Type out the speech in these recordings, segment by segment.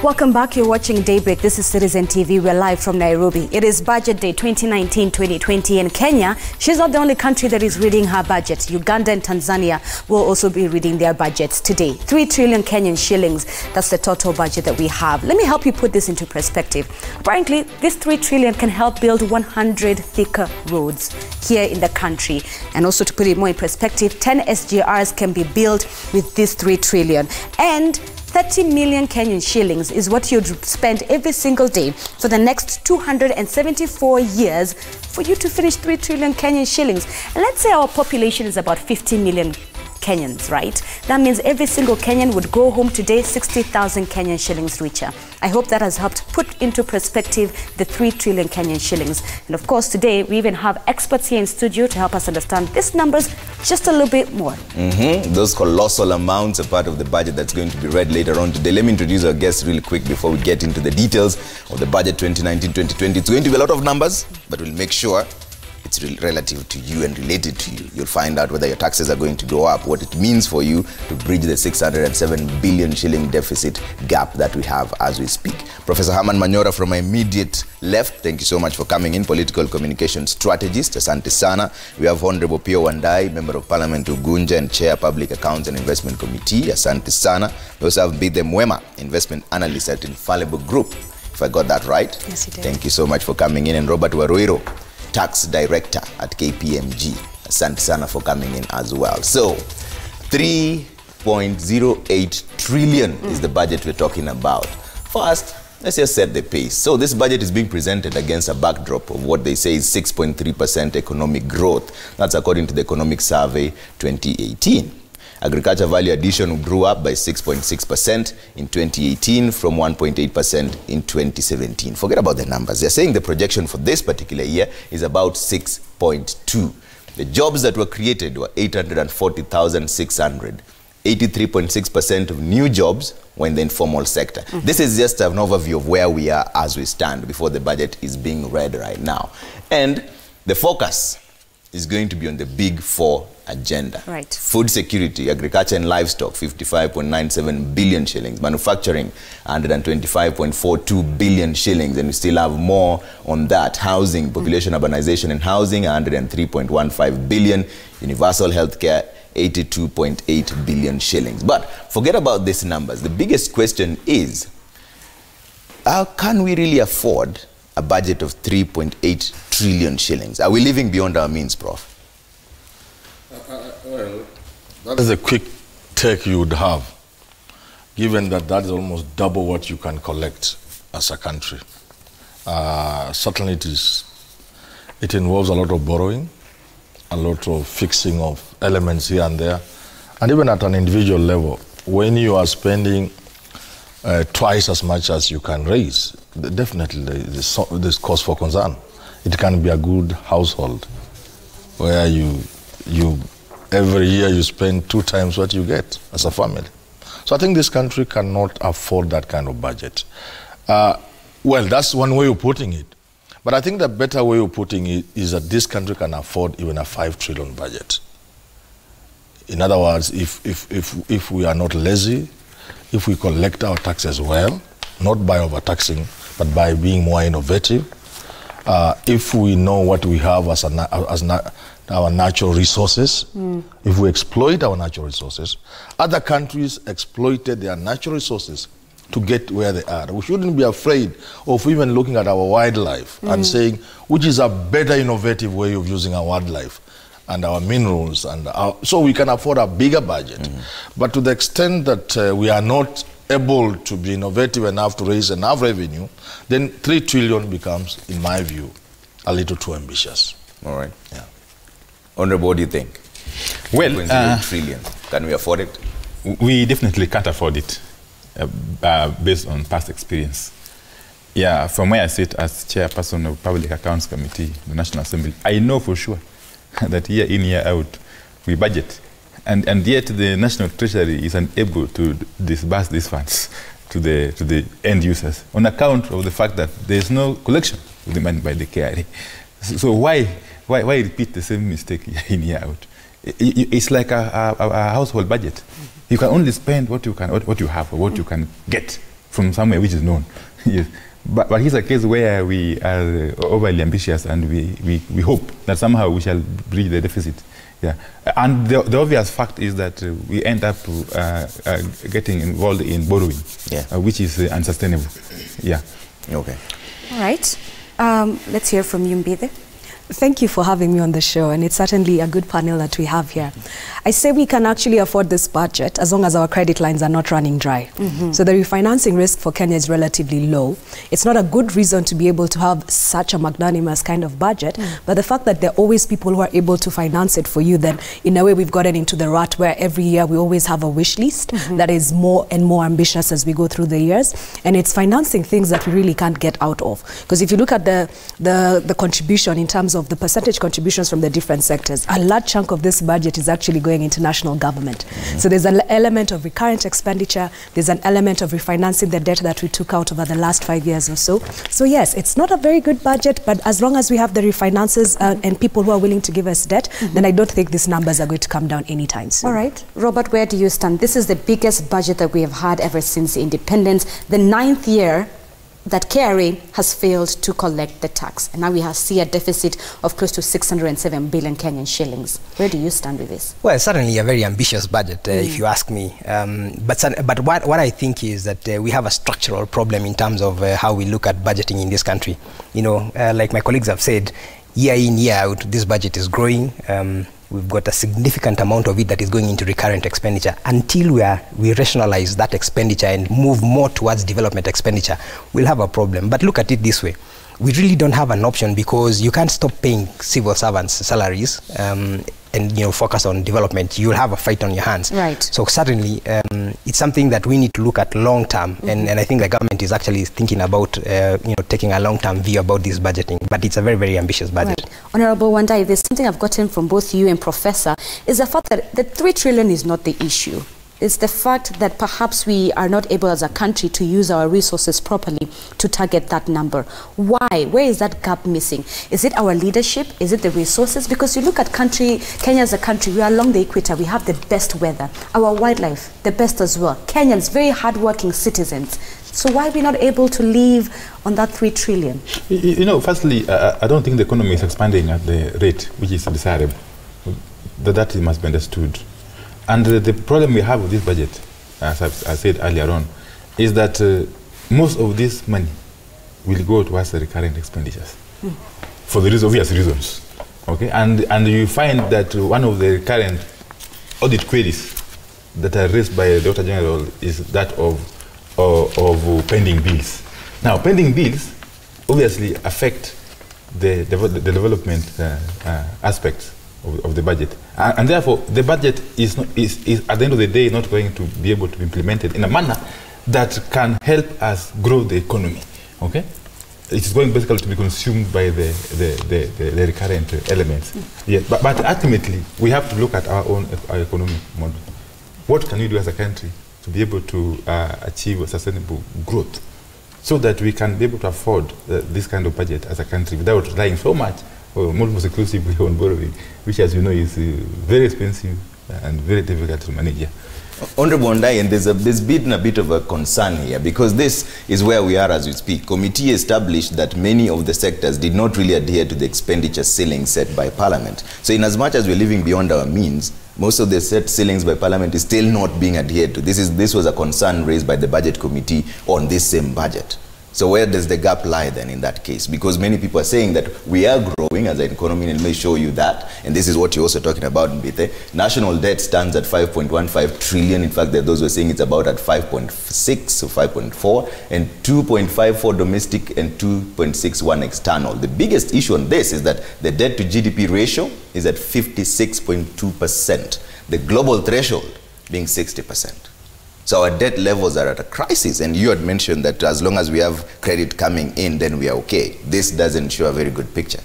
Welcome back. You're watching Daybreak. This is Citizen TV. We're live from Nairobi. It is Budget Day 2019-2020 in Kenya. She's not the only country that is reading her budget. Uganda and Tanzania will also be reading their budgets today. 3 trillion Kenyan shillings. That's the total budget that we have. Let me help you put this into perspective. Apparently, this 3 trillion can help build 100 thicker roads here in the country. And also to put it more in perspective, 10 SGRs can be built with this 3 trillion. And 30 million Kenyan shillings is what you'd spend every single day for the next 274 years for you to finish 3 trillion Kenyan shillings. And let's say our population is about 50 million Kenyans, right? That means every single Kenyan would go home today 60,000 Kenyan shillings richer. I hope that has helped put into perspective the 3 trillion Kenyan shillings. And of course, today we even have experts here in studio to help us understand these numbers just a little bit more. Those colossal amounts are part of the budget that's going to be read later on today. Let me introduce our guests really quick before we get into the details of the budget 2019-2020. It's going to be a lot of numbers, but we'll make sure it's relative to you and related to you. You'll find out whether your taxes are going to go up, what it means for you to bridge the 607 billion shilling deficit gap that we have as we speak. Professor Herman Manyora from my immediate left, thank you so much for coming in, political communication strategist, asante sana. We have Honorable Pio Wandai, Member of Parliament Ugunja and Chair Public Accounts and Investment Committee, asante sana. We also have Bide Mwema, Investment Analyst at Infallible Group, if I got that right. Yes, you did. Thank you so much for coming in. And Robert Waruiro, Tax Director at KPMG. Asante sana for coming in as well. So, 3.08 trillion is the budget we're talking about. First, let's just set the pace. So this budget is being presented against a backdrop of what they say is 6.3% economic growth. That's according to the Economic Survey 2018. Agriculture value addition grew up by 6.6% in 2018 from 1.8% in 2017. Forget about the numbers. They're saying the projection for this particular year is about 6.2. The jobs that were created were 840,600. 83.6% of new jobs were in the informal sector. This is just an overview of where we are as we stand before the budget is being read right now. And the focus is going to be on the big 4 agenda. Right. Food security, agriculture and livestock, 55.97 billion shillings. Manufacturing, 125.42 billion shillings. And we still have more on that. Housing, population urbanization and housing, 103.15 billion. Universal healthcare, 82.8 billion shillings. But forget about these numbers. The biggest question is, how can we really afford a budget of 3.8 trillion shillings? Are we living beyond our means, Prof? Well, that is a quick take you would have, given that that is almost double what you can collect as a country. Certainly it involves a lot of borrowing, a lot of fixing of elements here and there, and even at an individual level, when you are spending twice as much as you can raise, definitely there's cause for concern. It can be a good household where you every year you spend 2 times what you get as a family. So I think this country cannot afford that kind of budget. Well, that's one way of putting it. But I think the better way of putting it is that this country can afford even a 5 trillion budget. In other words, if we are not lazy, if we collect our taxes well, not by overtaxing, but by being more innovative, if we know what we have as our natural resources, if we exploit our natural resources, other countries exploited their natural resources to get where they are. We shouldn't be afraid of even looking at our wildlife and saying, which is a better innovative way of using our wildlife and our minerals, and so we can afford a bigger budget. But to the extent that we are not able to be innovative enough to raise enough revenue, then 3 trillion becomes, in my view, a little too ambitious. All right. Yeah. Honorable, what do you think? Well, 3.08 trillion. Can we afford it? We definitely can't afford it based on past experience. Yeah, from where I sit as chairperson of Public Accounts Committee, the National Assembly, I know for sure that year in, year out, we budget. And yet the National Treasury is unable to disburse these funds to the end users on account of the fact that there is no collection of the money by the KRA. So why repeat the same mistake year in, year out? It's like a household budget. You can only spend what you have or what you can get. from somewhere which is known. Yes. But here's a case where we are overly ambitious, and we hope that somehow we shall bridge the deficit. Yeah. And the obvious fact is that we end up getting involved in borrowing, which is unsustainable. Yeah. Okay. All right. Let's hear from you, Mbithe. Thank you for having me on the show, and it's certainly a good panel that we have here. I say we can actually afford this budget as long as our credit lines are not running dry. So the refinancing risk for Kenya is relatively low. It's not a good reason to be able to have such a magnanimous kind of budget, but the fact that there are always people who are able to finance it for you, then in a way we've gotten into the rut where every year we always have a wish list that is more and more ambitious as we go through the years, and it's financing things that we really can't get out of. Because if you look at the contribution in terms of the percentage contributions from the different sectors, a large chunk of this budget is actually going into national government. So there's an element of recurrent expenditure, there's an element of refinancing the debt that we took out over the last 5 years or so. So yes, it's not a very good budget, but as long as we have the refinances and people who are willing to give us debt, then I don't think these numbers are going to come down anytime soon. All right. Robert, where do you stand? This is the biggest budget that we have had ever since independence, the 9th year that KRA has failed to collect the tax. And now we see a deficit of close to 607 billion Kenyan shillings. Where do you stand with this? Well, certainly a very ambitious budget, if you ask me. But what I think is that we have a structural problem in terms of how we look at budgeting in this country. You know, like my colleagues have said, year in, year out, this budget is growing. We've got a significant amount of it that is going into recurrent expenditure. Until we rationalize that expenditure and move more towards development expenditure, we'll have a problem. But look at it this way. We really don't have an option, because you can't stop paying civil servants salaries and focus on development. You'll have a fight on your hands. Right. So certainly it's something that we need to look at long term, and I think the government is actually thinking about taking a long term view about this budgeting. But it's a very, very ambitious budget. Right. Honorable Wandai, there's something I've gotten from both you and Professor, is the fact that the 3 trillion is not the issue. It's the fact that perhaps we are not able as a country to use our resources properly to target that number. Why? Where is that gap missing? Is it our leadership? Is it the resources? Because you look at Kenya as a country, we are along the equator, we have the best weather, our wildlife, the best as well. Kenyans, very hardworking citizens. So why are we not able to live on that 3 trillion? Firstly, I don't think the economy is expanding at the rate which is desirable. That must be understood. And the problem we have with this budget, as I said earlier on, is that most of this money will go towards the recurrent expenditures for the obvious reasons. Okay, and you find that one of the recurrent audit queries that are raised by the Auditor General is that of pending bills. Now, pending bills obviously affect the development aspects of the budget, and therefore the budget is at the end of the day not going to be able to be implemented in a manner that can help us grow the economy. Okay, it's going basically to be consumed by the recurrent elements. Yeah, but ultimately we have to look at our economic model. What can we do as a country to be able to achieve a sustainable growth, so that we can be able to afford this kind of budget as a country without relying so much or most exclusively on borrowing, which, as you know, is very expensive and very difficult to manage. Honorable Wandai, and there's been a bit of a concern here, because this is where we are as we speak. Committee established that many of the sectors did not really adhere to the expenditure ceiling set by Parliament. So in as much as we're living beyond our means, most of the set ceilings by Parliament is still not being adhered to. This was a concern raised by the Budget Committee on this same budget. So where does the gap lie then in that case? Because many people are saying that we are growing as an economy, and let me show you that. And this is what you're also talking about, Mbithe. National debt stands at 5.15 trillion. In fact, there are those who are saying it's about at 5.6 or 5.4, and 2.54 domestic and 2.61 external. The biggest issue on this is that the debt to GDP ratio is at 56.2%. The global threshold being 60%. So our debt levels are at a crisis, and you had mentioned that as long as we have credit coming in, then we are okay. This doesn't show a very good picture.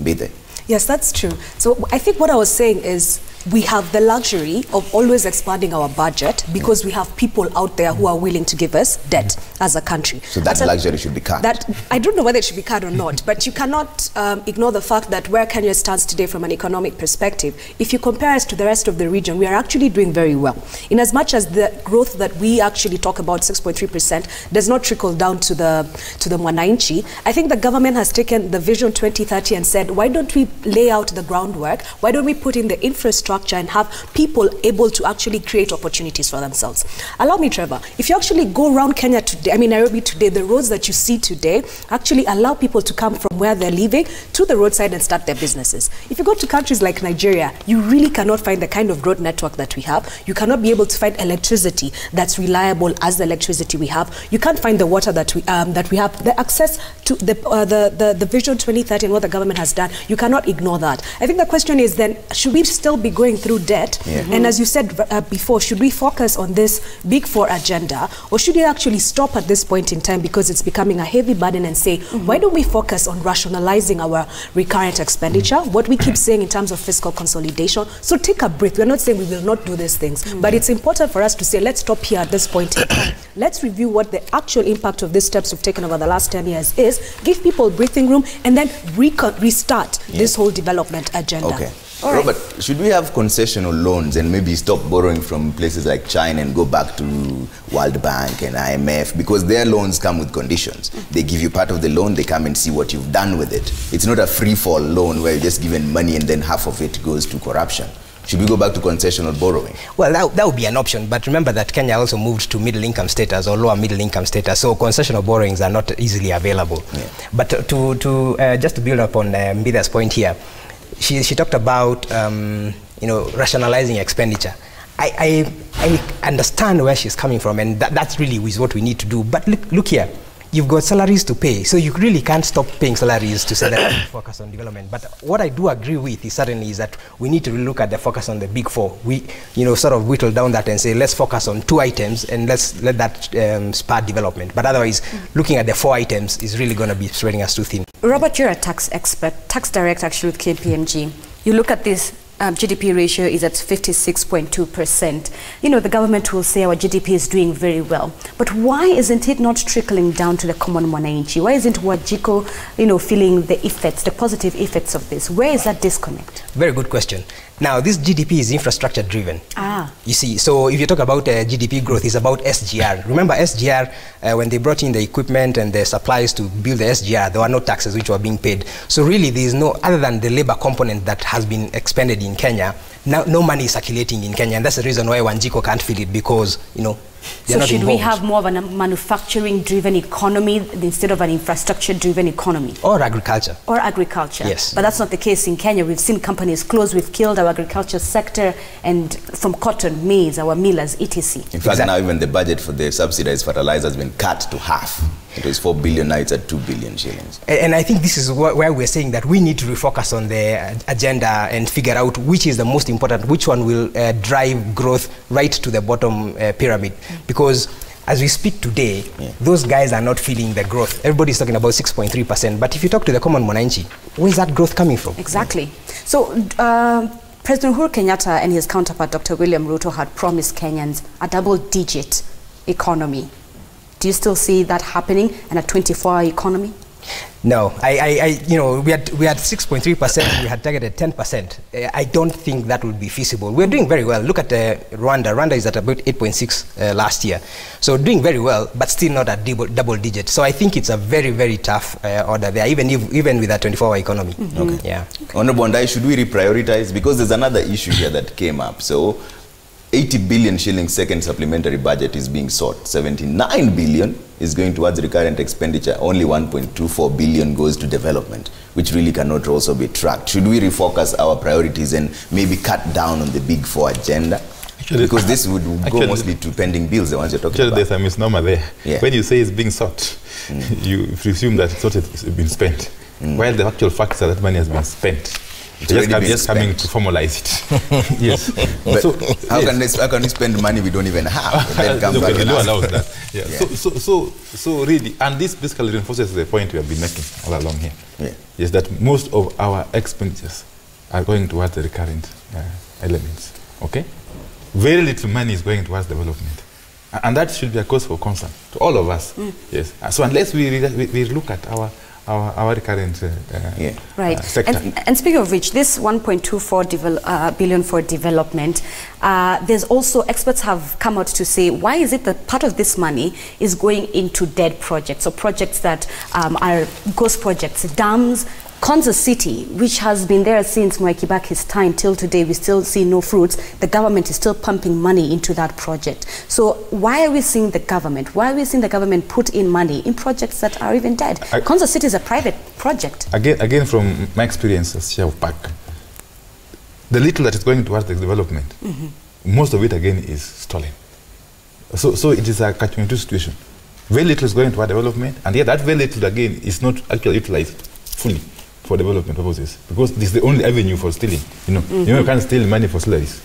Mbithe. Yes, that's true. So I think what I was saying is, we have the luxury of always expanding our budget because we have people out there who are willing to give us debt as a country. So that luxury should be cut. That, I don't know whether it should be cut or not, but you cannot ignore the fact that where Kenya stands today from an economic perspective, if you compare us to the rest of the region, we are actually doing very well. In as much as the growth that we actually talk about, 6.3%, does not trickle down to the Mwananchi, I think the government has taken the Vision 2030 and said, why don't we lay out the groundwork? Why don't we put in the infrastructure and have people able to actually create opportunities for themselves? Allow me, Trevor, if you actually go around Kenya today, I mean Nairobi today, the roads that you see today actually allow people to come from where they're living to the roadside and start their businesses. If you go to countries like Nigeria, you really cannot find the kind of road network that we have. You cannot be able to find electricity that's reliable as the electricity we have. You can't find the water that we have. The access to the Vision 2030 and what the government has done, you cannot ignore that. I think the question is then, should we still be going through debt? And as you said before, should we focus on this Big Four agenda, or should we actually stop at this point in time because it's becoming a heavy burden and say, why don't we focus on rationalizing our recurrent expenditure, what we keep saying in terms of fiscal consolidation? So take a breath. We're not saying we will not do these things, but it's important for us to say, let's stop here at this point in time. Let's review what the actual impact of these steps we've taken over the last 10 years is, give people breathing room, and then restart this whole development agenda. Okay. Robert, should we have concessional loans and maybe stop borrowing from places like China and go back to World Bank and IMF? Because their loans come with conditions. They give you part of the loan, they come and see what you've done with it. It's not a free-fall loan where you're just given money and then half of it goes to corruption. Should we go back to concessional borrowing? Well, that would be an option, but remember that Kenya also moved to middle-income status or lower middle-income status, so concessional borrowings are not easily available. But just to build upon Mbitha's point here, she talked about rationalizing expenditure. I understand where she's coming from, and that's really is what we need to do. But look here, you've got salaries to pay, so you really can't stop paying salaries to say that we focus on development. But what I do agree with is certainly is that we need to look at the focus on the Big Four. We sort of whittle down that and say let's focus on 2 items and let's let that spur development. But otherwise, looking at the 4 items is really going to be spreading us too thin. Robert, you're a tax expert, tax director actually with KPMG. You look at this GDP ratio is at 56.2%. The government will say our GDP is doing very well. But why isn't it not trickling down to the common Mwananchi? Why isn't Wajiko, feeling the effects, the positive effects of this? Where is that disconnect? Very good question. Now, this GDP is infrastructure driven. You see, so if you talk about GDP growth, it's about SGR. Remember SGR, when they brought in the equipment and the supplies to build the SGR, there were no taxes which were being paid. So really, there is no, other than the labor component that has been expended in Kenya, no money is circulating in Kenya. And that's the reason why Wanjiko can't feel it, because, so should we have more of a manufacturing-driven economy instead of an infrastructure-driven economy? Or agriculture. Or agriculture. Yes. But that's not the case in Kenya. We've seen companies close. We've killed our agriculture sector, and from cotton, maize, our millers, etc. In fact, now even the budget for the subsidized fertilizer has been cut to half. It was 4 billion, now it's at 2 billion shillings. And I think this is where we're saying that we need to refocus on the agenda and figure out which is the most important, which one will drive growth right to the bottom pyramid. Because as we speak today, those guys are not feeling the growth. Everybody's talking about 6.3%. But if you talk to the common Mwananchi, where's that growth coming from? Exactly. So President Uhuru Kenyatta and his counterpart, Dr. William Ruto, had promised Kenyans a double-digit economy. Do you still see that happening in a 24-hour economy? No, we had 6.3%. We had targeted 10%. I don't think that would be feasible. We're doing very well. Look at Rwanda. Rwanda is at about 8.6 last year, so doing very well, but still not at double digit. So I think it's a very, very tough order there, even with a 24-hour economy. Okay. Yeah. Honorable Ndai, should we reprioritize? Because there's another issue here that came up. So 80 billion shillings second supplementary budget is being sought. 79 billion is going towards recurrent expenditure. Only 1.24 billion goes to development, which really cannot also be tracked. Should we refocus our priorities and maybe cut down on the Big Four agenda? Because this would go mostly to pending bills, the ones you're talking about. There's a misnomer there. Yeah. When you say it's being sought, you presume that it's been spent. While the actual fact is that money has been spent. Just coming to formalize it. Yes. But so, how can we spend money we don't even have? Then come back the law allows that. Yeah. Yeah. So really, and this basically reinforces the point we have been making all along here. Yeah. Is that most of our expenditures are going towards the recurrent elements. Okay? Very little money is going towards development. And that should be a cause for concern to all of us. Yes. So unless we look at our current sector. And speaking of which, this 1.24 billion for development, there's also, experts have come out to say, why is it that part of this money is going into dead projects, or projects that are ghost projects, dams, Konza City, which has been there since Mwai Kibaki's time till today, we still see no fruits. The government is still pumping money into that project. So why are we seeing the government put in money in projects that are even dead? Konza City is a private project. Again, from my experience as chair of PAC, the little that is going towards the development, most of it again is stolen. So it is a catch-22 situation. Very little is going toward development, and yet that very little again is not actually utilized fully for development purposes, because this is the only avenue for stealing. You can't steal money for salaries.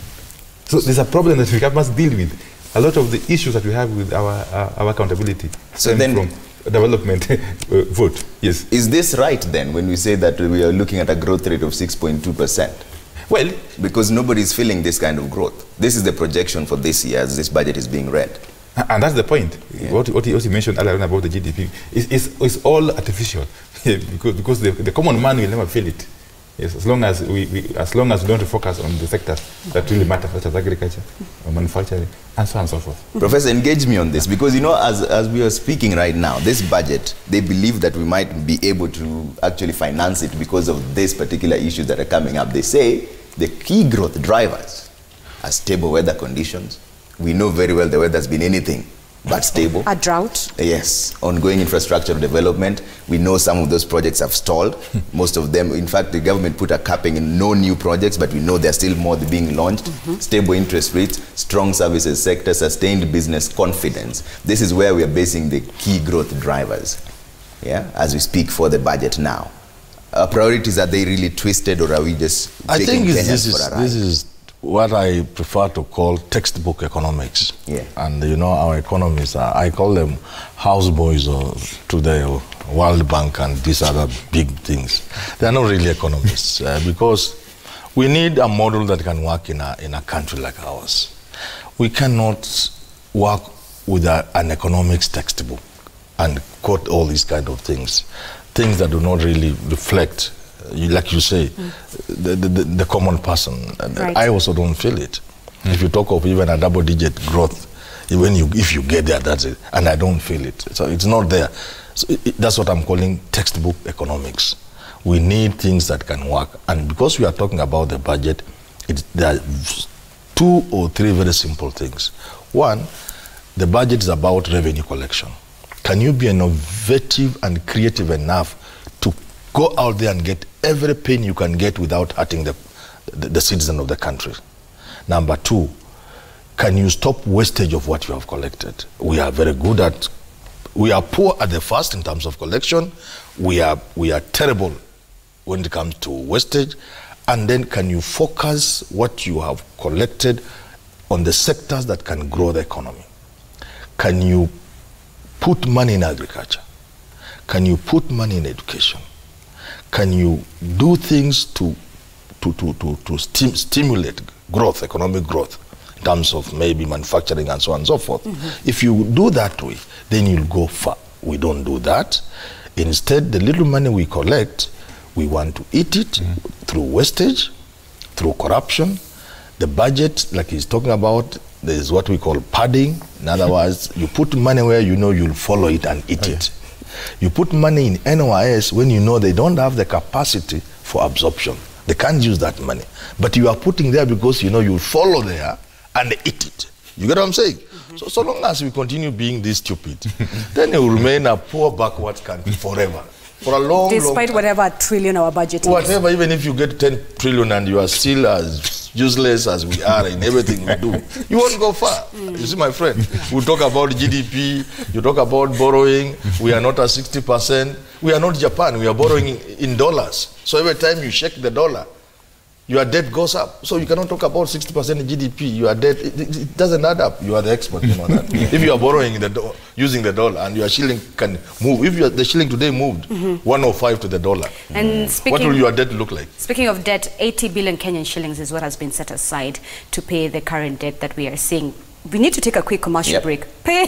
So there's a problem that we must deal with. A lot of the issues that we have with our accountability stem from development vote. Yes. Is this right then when we say that we are looking at a growth rate of 6.2%? Well, because nobody is feeling this kind of growth. This is the projection for this year as this budget is being read. And that's the point. Yeah. What you mentioned earlier about the GDP is all artificial, because the common man will never feel it. Yes, as long as we don't focus on the sectors that really matter, such as agriculture, or manufacturing, and so on and so forth. Professor, engage me on this, because as we are speaking right now, this budget, they believe that we might be able to actually finance it because of these particular issues that are coming up. They say the key growth drivers are stable weather conditions. We know very well the weather has been anything but stable. A drought? Yes. Ongoing infrastructural development. We know some of those projects have stalled. Most of them, in fact, the government put a capping in no new projects, but we know there are still more being launched. Stable interest rates, strong services sector, sustained business confidence. This is where we are basing the key growth drivers, as we speak for the budget now. Our priorities, are they really twisted, or are we just I think this is what I prefer to call textbook economics. And our economists, I call them houseboys today, or World Bank and these other big things. They're not really economists because we need a model that can work in a country like ours. We cannot work with an economics textbook and quote all these kind of things that do not really reflect, like you say, the common person. Right. I also don't feel it. If you talk of even a double-digit growth, if you get there, that's it. And I don't feel it. So it's not there. So that's what I'm calling textbook economics. We need things that can work. And because we are talking about the budget, there are 2 or 3 very simple things. One, the budget is about revenue collection. Can you be innovative and creative enough to go out there and get every penny you can get without hurting the citizen of the country? Number 2, can you stop wastage of what you have collected? We are very good at, we are poor at the first in terms of collection. We are terrible when it comes to wastage. And then can you focus what you have collected on the sectors that can grow the economy? Can you put money in agriculture? Can you put money in education? Can you do things to stimulate growth, economic growth, in terms of maybe manufacturing and so on and so forth? If you do that way, then you'll go far. We don't do that. Instead, the little money we collect, we want to eat it through wastage, through corruption. The budget, like he's talking about, there is what we call padding. In other words, you put money where you know you'll follow it and eat it. You put money in NYS when you know they don't have the capacity for absorption. They can't use that money. But you are putting there because you know you'll follow there and eat it. You get what I'm saying? So long as we continue being this stupid, then it will remain a poor backward country forever. For a long, despite long whatever trillion our budget is. Whatever, even if you get 10 trillion and you are still as useless as we are in everything we do, you won't go far. You see, my friend, we talk about GDP, you talk about borrowing, we are not at 60%. We are not Japan, we are borrowing in dollars. So every time you shake the dollar, your debt goes up. So you cannot talk about 60% GDP. Your debt, it doesn't add up. You are the expert, you know that. If you are borrowing using the dollar and your shilling can move, if the shilling today moved 105 to the dollar, and what will your debt look like? Speaking of debt, 80 billion Kenyan shillings is what has been set aside to pay the current debt that we are seeing. We need to take a quick commercial break. Pay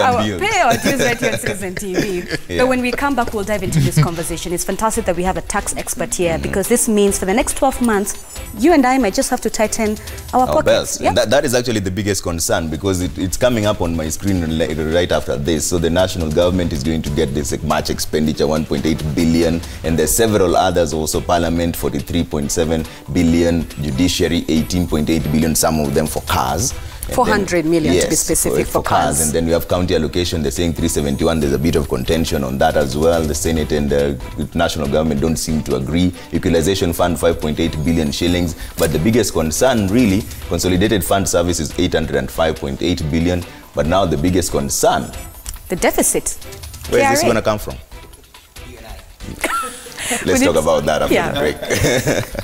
our dues right here on Citizen TV. But when we come back, we'll dive into this conversation. It's fantastic that we have a tax expert here because this means for the next 12 months, you and I might just have to tighten our pockets. Yep. That is actually the biggest concern because it's coming up on my screen right after this. So the national government is going to get this March expenditure, 1.8 billion, and there's several others also. Parliament, 43.7 billion, judiciary, 18.8 billion, some of them for cars. 400 million to be specific for cars. And then we have county allocation, they're saying 371. There's a bit of contention on that as well. The Senate and the national government don't seem to agree. Equalization fund, 5.8 billion shillings. But the biggest concern, really, consolidated fund service is 805.8 billion. But now the biggest concern, the deficit. Where is this going to come from? Let's talk about that after the break.